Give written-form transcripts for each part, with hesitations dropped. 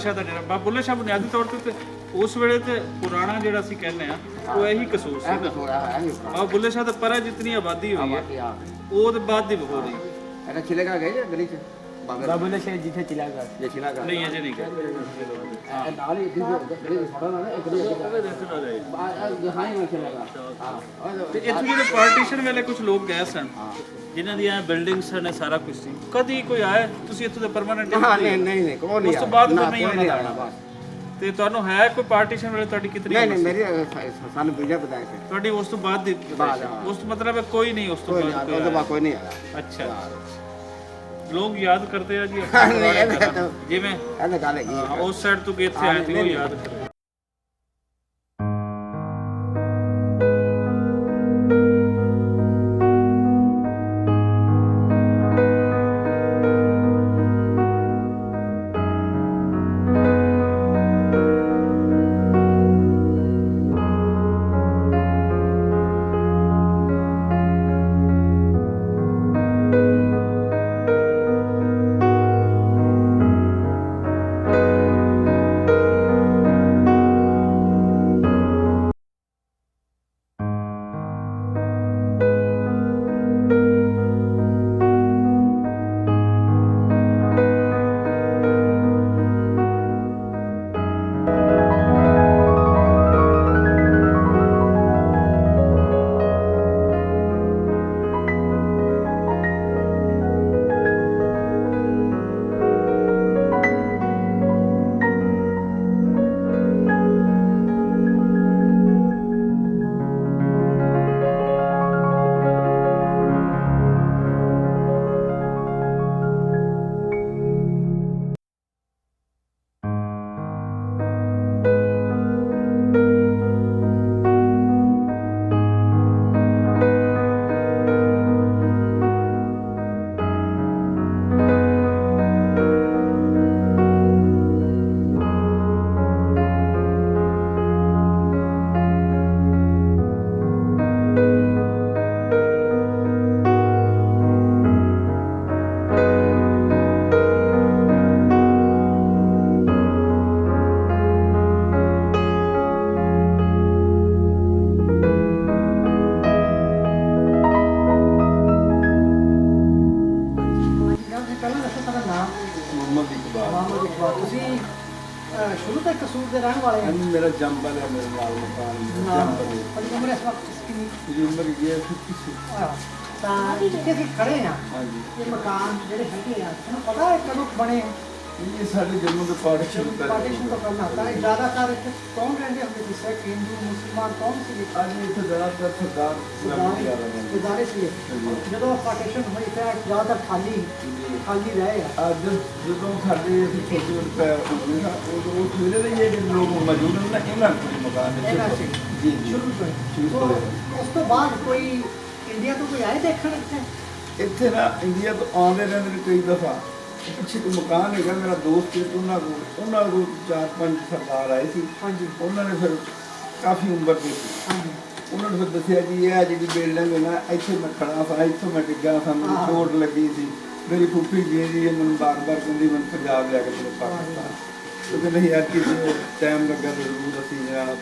ਸ਼ਾਹ ਦਾ ਡੇਰਾ। ਬਾਬਾ ਬੁੱਲੇ ਸ਼ਾਹ ਬੁਨਿਆਦੀ ਤੌਰ ਤੇ ਉਸ ਵੇਲੇ ਤੇ ਪੁਰਾਣਾ ਜਿਹੜਾ ਅਸੀਂ ਕਹਿੰਦੇ ਆ ਉਹ ਇਹੀ ਕਸੂਰ ਸੀ। ਬਾਬਾ ਬੁੱਲੇ ਸ਼ਾਹ ਦਾ ਪਰ ਜਿਤਨੀ ਆਬਾਦੀ ਹੋਈ ਹੈ ਉਹ ਤੇ ਬਾਅਦ ਦੀ ਹੋ ਰਹੀ। अरे चिलेगा गए गली से बाबा बोले से जिथे चिला गया ये चिलेगा नहीं अजय नहीं नाल ही गली छोड़ा ना एक गली हां ही चिलेगा हां ਤੇ ਇੱਥੇ ਜਿਹੜੇ ਪਾਰਟੀਸ਼ਨ ਵੇਲੇ ਕੁਝ ਲੋਕ ਗਏ ਸਨ ਜਿਨ੍ਹਾਂ ਦੀਆਂ ਬਿਲਡਿੰਗਸ ਨੇ ਸਾਰਾ ਕੁਝ ਸੀ, ਕਦੀ ਕੋਈ ਆਇਆ ਤੁਸੀਂ ਇੱਥੋਂ ਦੇ ਪਰਮਾਨੈਂਟ? हां नहीं नहीं नहीं कौन नहीं ਉਸ ਤੋਂ ਬਾਅਦ ਫਿਰ ਨਹੀਂ नहीं ਆਉਣਾ आना बस ਤੇ ਤੁਹਾਨੂੰ ਹੈ ਕੋਈ ਪਾਰਟੀਸ਼ਨ ਵੇਲੇ ਤੁਹਾਡੀ ਕਿਤਨੀ नहीं नहीं मेरी सन बीजा बताए थे ਤੁਹਾਡੀ ਉਸ ਤੋਂ ਬਾਅਦ ਦੀ ਬਾਅਦ, ਉਸ ਤੋਂ ਮਤਲਬ ਹੈ ਕੋਈ ਨਹੀਂ ਉਸ ਤੋਂ कोई ਬਾਅਦ नहीं तो कोई नहीं आया ਅੱਛਾ ਲੋਕ ਯਾਦ ਕਰਦੇ ਆ ਜੀ ਜਿਵੇਂ ऐसे गाले की ਹਾਂ, ਉਸ ਸਾਈਡ ਤੋਂ ਕਿ ਇੱਥੇ ਆਏ ਤੇ ਉਹ ਯਾਦ ਕਰਦੇ। शुरू तक कसूर के रहने वाले हैं। मेरा जंपल है मेरे लाल मकान और उम्र इस वक्त कितनी? मेरी उम्र ये 56 ਤਾਂ ਜਿੱਥੇ ਅਸੀਂ ਖੜੇ ਆ ਹਾਂਜੀ ਇਹ ਮਕਾਨ ਜਿਹੜੇ ਹੈਗੇ ਆ ਤੁਹਾਨੂੰ ਪਤਾ ਹੈ ਕਦੋਂ ਬਣੇ? ਇਹ ਸਾਡੇ ਜੰਮੂ ਦੇ ਪਾਰਟੀਸ਼ਨ ਪਾਰਟੀਸ਼ਨ ਤੋਂ ਪਹਿਲਾਂ ਤਾਂ ਇਹ ਜ਼ਿਆਦਾਤਰ ਇੱਥੇ ਕੌਣ ਰਹਿੰਦੇ ਹੁੰਦੇ ਸੀ? ਸਿੱਖ, ਹਿੰਦੂ, ਮੁਸਲਮਾਨ ਕੌਣ ਸੀ? ਅੱਜ ਇੱਥੇ ਜ਼ਿਆਦਾਤਰ ਸਰਦਾਰ ਗੁਜ਼ਾਰੇ ਸੀ। ਜਦੋਂ ਪਾਰਟੀਸ਼ਨ ਹੋਈ ਤਾਂ ਜ਼ਿਆਦਾਤਰ ਖਾਲੀ ਰਹੇ ਆ। ਅੱਜ ਜਦੋਂ ਸਾਡੇ ਅਸੀਂ ਛੋਟੇ ਛੋਟੇ ਪੈਰ ਹੁੰਦੇ ਨਾ ਉਹ ਸਵੇਰੇ ਦੇ ਜਿਹੜੇ ਲੋਕ ਮੌਜੂਦ ਨੇ ਨਾ ਇਹਨਾਂ ਕੋਲ ਮਕਾਨ ਇਹਨਾਂ ਸੀ ਜੀ ਜੀ ਸ਼ੁਰੂ ਤੋਂ ਸ਼ੁਰੂ ਤੋਂ ਹੀ। ਉਸ ਤੋਂ ਬਾਅਦ ਕੋਈ ਇੰਡੀਆ ਤੋਂ ਕੋਈ ਆਏ ਦੇਖਣ ਇੱਥੇ? ਇੱਥੇ ਨਾ ਇੰਡੀਆ ਤੋਂ ਆਉਂਦੇ ਰਹਿੰਦੇ ਨੇ ਕਈ ਦਫਾ। ਪਿੱਛੇ ਕੋਈ ਮਕਾਨ ਹੈਗਾ ਮੇਰਾ ਦੋਸਤ ਸੀ ਉਹਨਾਂ ਕੋਲ 4-5 ਸਰਦਾਰ ਆਏ ਸੀ। ਹਾਂਜੀ ਉਹਨਾਂ ਨੇ ਫਿਰ ਕਾਫੀ ਉਮਰ ਦੇ ਸੀ। ਹਾਂਜੀ ਉਹਨਾਂ ਨੇ ਫਿਰ ਦੱਸਿਆ ਜੀ ਇਹ ਜਿਹੜੀ ਬਿਲਡਿੰਗ ਹੈ ਨਾ ਇੱਥੇ ਮੈਂ ਖੜਾ ਸਾਂ, ਇੱਥੋਂ ਮੈਂ ਡਿੱਗਾ ਸਾਂ, ਮੈਨੂੰ ਚੋਟ ਲੱਗੀ ਸੀ। ਮੇਰੀ ਫੁੱਫੀ ਜੀ ਮੈਨੂੰ ਬਾਰ-ਬਾਰ ਕਹਿੰਦੀ ਮੈਨੂੰ ਪੰਜਾਬ ਲਿਆ ਕੇ ਤੈਨੂੰ ਪਾਕਿਸਤਾਨ। ਉਹ ਕਹਿੰਦੇ ਯਾਰ ਕਿਸੇ ਟਾਈਮ ਲੱਗਾ ਤਾਂ ਜ਼ਰੂਰ ਅਸੀਂ ਜਿਹੜਾ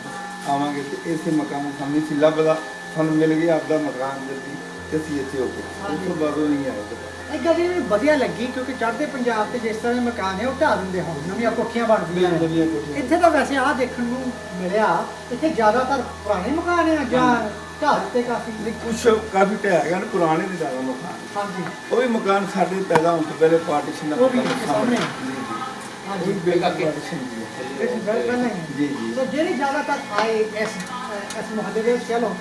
ਆਵਾਂਗੇ। ਤੇ ਇਸੇ ਮਕਾਨ ਸਾਹਮਣੇ ਸੀ ਲੱਭਦਾ ਸਾਨੂੰ ਮਿਲ ਗਿਆ ਆਪਦਾ ਮਕਾਨ ਜਲਦੀ ਤੇ ਅਸੀਂ ਇੱਥੇ ਹੋ ਗਏ। ਉਸ ਤੋਂ ਬਾਅਦ ਉਹ ਨਹੀਂ ਆਏ। ਇੱਕ ਗੱਲ ਇਹ ਵਧੀਆ ਲੱਗੀ ਕਿਉਂਕਿ ਚੜ੍ਹਦੇ ਪੰਜਾਬ ਤੇ ਜਿਸ ਤਰ੍ਹਾਂ ਦੇ ਮਕਾਨ ਹੈ ਉਹ ਢਾਹ ਦਿੰਦੇ ਹੁਣ ਨਵੀਆਂ ਕੋਠੀਆਂ ਬਣਦੀਆਂ ਨੇ। ਇੱਥੇ ਤਾਂ ਵੈਸੇ ਆਹ ਦੇਖਣ ਨੂੰ ਮਿਲਿਆ ਇੱਥੇ ਜ਼ਿਆਦਾਤਰ ਪੁਰਾਣੇ ਮਕਾਨ ਆ ਜਾਂ ਢਾਹ ਦਿੱਤੇ ਕਾਫੀ? ਕੁਛ ਕਾਫੀ ਢਹਿ ਗਿਆ ਨਾ ਪੁਰਾਣੇ ਦੇ ਜ਼ਿਆਦਾ ਮਕਾਨ। ਹਾਂਜੀ ਉਹ ਵੀ ਮਕਾਨ ਸਾਡੇ ਪੈਦਾ ਹੋਣ ਤੋਂ ਪਹਿਲੇ ਪਾਰਟੀਸ਼ਨ ਦਾ ਉਹ ਵੀ ਸਾਹਮਣੇ। ਹਾਂਜੀ ਬੇਗਾ ਪਾਰਟੀਸ਼ਨ ਇਸ ਗੱਲ ਪਹਿਲਾਂ ਹੀ ਜੀ ਜੀ ਸੋ ਜਿਹੜੇ ਜ਼ਿਆਦਾਤਰ ਆਏ ਇਸ ਮੁਹੱਲੇ ਦੇ ਵਿੱਚ ਚਲੋ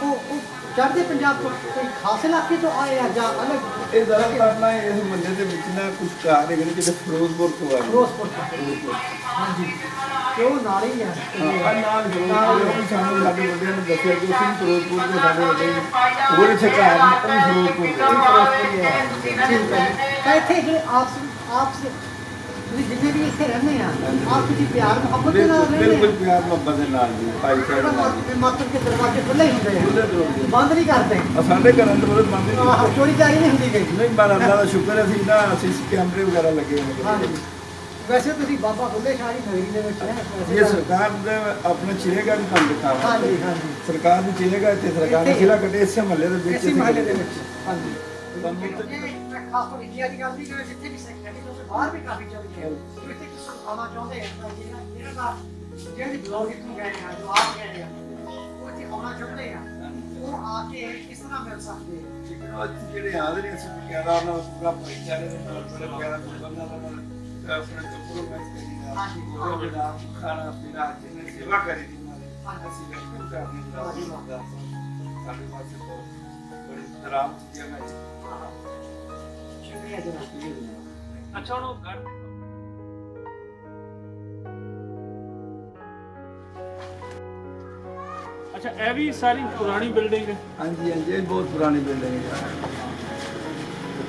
ਉਹ ਚੜ੍ਹਦੇ ਪੰਜਾਬ ਤੋਂ ਕੋਈ ਖਾਸ ਇਲਾਕੇ ਤੋਂ ਆਏ ਆ ਜਾਂ ਅਲੱਗ? ਇਹ ਜ਼ਰਾ ਕਰਨਾ ਇਸ ਮੰਡੇ ਦੇ ਵਿੱਚ ਨਾ ਕੁਝ ਘਰ ਹੈਗੇ ਨੇ ਜਿਹੜੇ ਫਿਰੋਜ਼ਪੁਰ ਤੋਂ ਆਏ ਫਿਰੋਜ਼ਪੁਰ ਤੋਂ। ਹਾਂਜੀ ਤੇ ਉਹ ਨਾਲ ਹੀ ਆ ਹਾਂ ਨਾਲ ਫਿਰੋਜ਼ਪੁਰ ਉਹ ਵੀ ਸਾਨੂੰ ਸਾਡੇ ਵੱਡਿਆਂ ਨੇ ਦੱਸਿਆ ਕਿ ਅਸੀਂ ਫਿਰੋਜ਼ਪੁਰ ਦੇ ਸਾਡੇ ਵੱਡੇ ਹੋਰ ਇੱਥੇ ਘਰ ਨੇ ਉਹ ਵੀ ਫਿਰੋਜ਼ਪੁਰ ਦੇ। ਠੀਕ ਹੈ। ਤਾਂ ਇੱਥੇ ਜਿਹੜੇ ਆਪਸ ਜਿੰਨੇ ਵੀ ਇੱਥੇ ਰਹਿੰਦੇ ਆ ਆਪ ਤੁਸੀਂ ਪਿਆਰ ਮੁਹੱਬਤ ਦੇ ਨਾਲ ਰਹਿੰਦੇ ਬਿਲਕੁਲ ਪਿਆਰ ਮੁਹੱਬਤ ਦੇ ਨਾਲ ਜੀ ਭਾਈ ਸਾਹਿਬ ਨਾਲ ਮਾਤਰ ਕੇ ਦਰਵਾਜ਼ੇ ਖੁੱਲੇ ਹੀ ਹੁੰਦੇ ਆ, ਬੰਦ ਨਹੀਂ ਕਰਦੇ। ਸਾਡੇ ਘਰਾਂ ਦੇ ਬੜੇ ਬੰਦੇ ਚੋਰੀ ਚਾਰੀ ਨਹੀਂ ਹੁੰਦੀ ਗਈ। ਨਹੀਂ ਪਰ ਅੱਲਾ ਦਾ ਸ਼ੁਕਰ ਹੈ ਅਸੀਂ ਨਾ ਅਸੀਂ ਕੈਮਰੇ ਵਗੈਰਾ ਲੱਗੇ ਹੋਏ ਨੇ। ਹਾਂਜੀ ਵੈਸੇ ਤੁਸੀਂ ਬਾਬਾ ਬੁੱਲੇ ਸ਼ਾਹ ਦੀ ਨਗਰੀ ਦੇ ਵਿੱਚ ਹੈ ਇਹ ਸਰਕਾਰ ਦਾ ਆਪਣਾ ਚਿਹਰਾ ਵੀ ਕੰਮ ਦਿਖਾਵਾ ਹਾਂਜੀ ਹਾਂਜੀ ਸਰਕਾਰ ਦੀ ਚਿਹਰਾ ਤੇ ਸਰਕਾਰ ਨੇ ਜ਼ਿਲ੍ਹਾ ਕੱਢੇ ਇਸੇ ਮਹੱਲੇ ਦੇ ਵਿੱਚ ਇਸੇ ਮਹੱਲੇ ਦੇ ਵਿੱਚ ਹਾਂਜੀ ਤੁਹਾਨੂੰ ਇਹ ਖਾਸ ਤੌਰ ਇੰਡੀਆ ਦੀ ਗੱਲ ਨਹੀਂ ਕਿ ਜਿੱਥੇ ਵੀ ਸੈਕਟਰੀ ਤੋਂ ਬਾਹਰ ਵੀ ਕਾਫੀ ਚੱਲ ਗਏ ਜੋ ਇੱਥੇ ਕਿਸੇ ਨੂੰ ਆਉਣਾ ਚਾਹੁੰਦੇ ਆ ਜਿਹੜਾ ਦਾ ਜਿਹੜੇ ਬਲੌਗ ਇੱਥੋਂ ਗਏ ਆ ਜੋ ਆ ਗਏ ਆ ਉਹ ਇੱਥੇ ਆਉਣਾ ਚਾਹੁੰਦੇ ਆ ਉਹ ਆ ਕੇ ਕਿਸ ਤਰ੍ਹਾਂ ਮਿਲ ਸਕਦੇ ਆ ਜਿਹੜੇ ਆਦਰੇ ਅਸੀਂ ਪਿਆਰਾ ਨਾਲ ਪੂਰਾ ਭਾਈਚਾਰੇ ਦੇ ਨਾਲ ਬੜਾ ਪਿਆਰਾ ਬੰਦਾ ਦਾ ਆਪਣੇ ਤੋਂ ਮੈਂ ਕਰੀਦਾ ਉਹ ਜਿਹੜਾ ਖਾਣਾ ਪੀਣਾ ਜਿਹਨੇ ਸੇਵਾ ਕਰੀ ਦੀ ਨਾਲ ਅਸੀਂ ਬਿਲਕੁਲ ਕਰਦੇ ਹਾਂ ਸਾਡੇ ਪਾਸੇ ਤੋਂ ਬੜੀ ਦਰਾਮ ਜਗ੍ਹਾ ਹੈ ਸ਼ੁਕਰੀਆ ਜਨਾਬ ਅੱਛਾ ਹੁਣ ਉਹ ਘਰ ਅੱਛਾ ਇਹ ਵੀ ਸਾਰੀ ਪੁਰਾਣੀ ਬਿਲਡਿੰਗ ਹੈ ਹਾਂਜੀ ਹਾਂਜੀ ਇਹ ਬਹੁਤ ਪੁਰਾਣੀ ਬਿਲਡਿੰਗ ਹੈ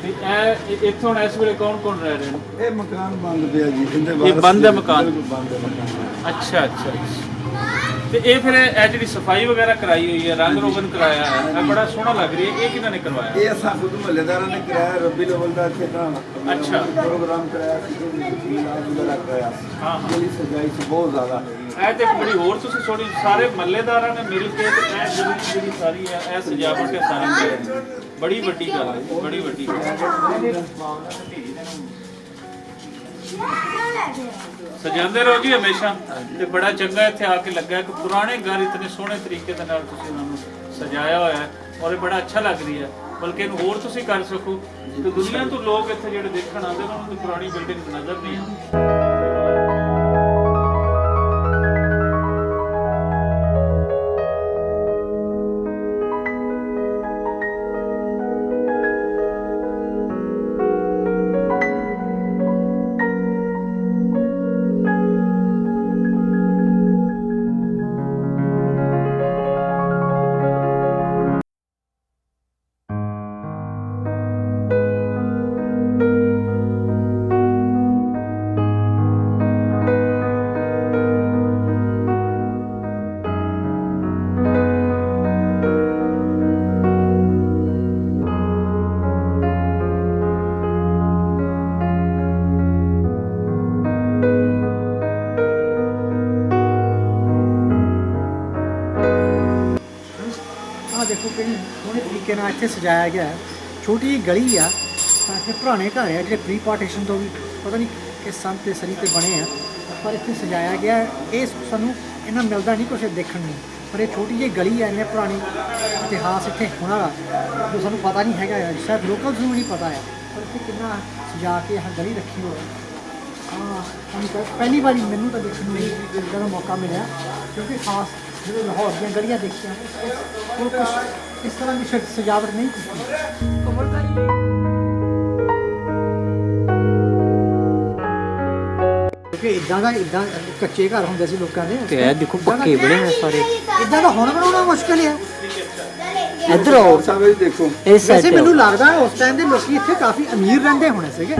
ਤੇ ਇਹ ਇੱਥੋਂ ਹੁਣ ਇਸ ਵੇਲੇ ਕੌਣ ਰਹਿ ਰਹੇ ਨੇ ਇਹ ਮਕਾਨ ਬੰਦ ਪਿਆ ਜੀ ਇਹਦੇ ਇਹ ਬੰਦ ਹੈ ਮਕਾਨ? ਬਿਲਕੁਲ ਬੰਦ ਹੈ ਮਕਾਨ ਅੱਛਾ ਅੱਛਾ ਤੇ ਇਹ ਫਿਰ ਇਹ ਜਿਹੜੀ ਸਫਾਈ ਵਗੈਰਾ ਕਰਾਈ ਹੋਈ ਹੈ ਰੰਗ ਰੋਗਨ ਕਰਾਇਆ ਹੈ ਇਹ ਬੜਾ ਸੋਹਣਾ ਲੱਗ ਰਹੀ ਹੈ ਇਹ ਕਿਹਨਾਂ ਨੇ ਕਰਵਾਇਆ ਇਹ ਅਸਾਂ ਖੁਦ ਮਹੱਲੇਦਾਰਾਂ ਨੇ ਕਰਾਇਆ ਰੱਬੀ ਲੈਵਲ ਦਾ ਇੱਥੇ ਤਾਂ ਅੱਛਾ। ਪ੍ਰੋਗਰਾਮ ਕਰਾਇਆ ਸੀ ਇਲਾਜ ਵਗੈਰਾ ਕਰਾਇਆ ਹਾਂ ਹਾਂ ਜਿਹੜੀ ਸਜਾਈ ਸੀ ਬਹੁਤ ਜ਼ਿਆਦਾ ਇਹ ਤੇ ਬੜੀ ਹੋਰ ਤੁਸੀਂ ਥੋੜੀ ਸਾਰੇ ਮਹੱਲੇਦਾਰਾਂ ਨੇ ਮਿਲ ਕੇ ਤੇ ਇਹ ਜਿਹੜੀ ਸਾਰੀ ਹੈ ਇਹ ਸਜਾਵਟ ਹੈ ਸਾਰੀ ਹੈ। ਬੜੀ ਵੱਡੀ ਗੱਲ ਹੈ ਬੜੀ ਵੱਡੀ ਗੱਲ ਸਜਾਉਂਦੇ ਰਹੋ ਜੀ ਹਮੇਸ਼ਾ ਤੇ ਬੜਾ ਚੰਗਾ ਇੱਥੇ ਆ ਕੇ ਲੱਗਾ ਕਿ ਪੁਰਾਣੇ ਘਰ ਇਤਨੇ ਸੋਹਣੇ ਤਰੀਕੇ ਦੇ ਨਾਲ ਤੁਸੀਂ ਇਹਨਾਂ ਨੂੰ ਸਜਾਇਆ ਹੋਇਆ ਹੈ ਔਰ ਇਹ ਬੜਾ ਅੱਛਾ ਲੱਗ ਰਹੀ ਹੈ ਬਲਕਿ ਇਹਨੂੰ ਹੋਰ ਤੁਸੀਂ ਕਰ ਸਕੋ ਤੇ ਦੁਨੀਆ ਤੋਂ ਲੋਕ ਇੱਥੇ ਜਿਹੜੇ ਦੇਖਣ ਆਉਂਦੇ ਨੇ ਉਹਨਾਂ ਨੂੰ ਪੁਰਾਣੀ ਬਿਲਡਿੰਗ ਨਜ਼ਰ ਨਹੀਂ ਆਉਂਦੀ ਦੇਖੋ ਕਿੰਨੇ ਸੋਹਣੇ ਤਰੀਕੇ ਨਾਲ ਇੱਥੇ ਸਜਾਇਆ ਗਿਆ ਹੈ ਛੋਟੀ ਜਿਹੀ ਗਲੀ ਆ ਤਾਂ ਇੱਥੇ ਪੁਰਾਣੇ ਘਰ ਆ ਜਿਹੜੇ ਪ੍ਰੀ ਪਾਰਟੀਸ਼ਨ ਤੋਂ ਵੀ ਪਤਾ ਨਹੀਂ ਕਿਸ ਸੰਨ ਤੇ ਸਰੀ ਤੇ ਬਣੇ ਆ ਪਰ ਇੱਥੇ ਸਜਾਇਆ ਗਿਆ ਇਹ ਸਾਨੂੰ ਇਹਨਾਂ ਮਿਲਦਾ ਨਹੀਂ ਕੁਛ ਦੇਖਣ ਨੂੰ ਪਰ ਇਹ ਛੋਟੀ ਜਿਹੀ ਗਲੀ ਆ ਇਹਨੇ ਪੁਰਾਣੀ ਇਤਿਹਾਸ ਇੱਥੇ ਹੋਣਾ ਜੋ ਸਾਨੂੰ ਪਤਾ ਨਹੀਂ ਹੈਗਾ ਸ਼ਾਇਦ ਲੋਕਲਸ ਨੂੰ ਨਹੀਂ ਪਤਾ ਆ ਪਰ ਇੱਥੇ ਕਿੰਨਾ ਸਜਾ ਕੇ ਇਹ ਗਲੀ ਰੱਖੀ ਹੋਈ ਹਾਂ ਸਾਨੂੰ ਪਹਿਲੀ ਵਾਰੀ ਮੈਨੂੰ ਤਾਂ ਦੇਖਣ ਨੂੰ ਜਦੋਂ ਮੌਕਾ ਮਿਲਿਆ ਕਿਉਂਕਿ ਖਾਸ ਜਦੋਂ ਲਾਹੌਰ ਦੀਆਂ ਗਲੀਆਂ ਦੇਖੀਆਂ ਉਹ ਕੁਛ ਇਸ ਤਰ੍ਹਾਂ ਦੀ ਸਜਾਵਟ ਨਹੀਂ ਕੀਤੀ ਕਿਉਂਕਿ ਇਦਾਂ ਕੱਚੇ ਘਰ ਹੁੰਦੇ ਸੀ ਲੋਕਾਂ ਦੇ ਤੇ ਇਹ ਦੇਖੋ ਪੱਕੇ ਬਣੇ ਹੋਏ ਸਾਰੇ ਇਦਾਂ ਦਾ ਹੁਣ ਬਣਾਉਣਾ ਮੁਸ਼ਕਲ ਹੈ ਇੱਧਰ ਆਓ ਸਾਹਿਬ ਦੇਖੋ ਇਸ ਵੈਸੇ ਸਾਈਡ ਮੈਨੂੰ ਲੱਗਦਾ ਉਸ ਟਾਈਮ ਦੇ ਲੋਕੀ ਇੱਥੇ ਕਾਫੀ ਅਮੀਰ ਰਹਿੰਦੇ ਹੋਣੇ ਸੀਗੇ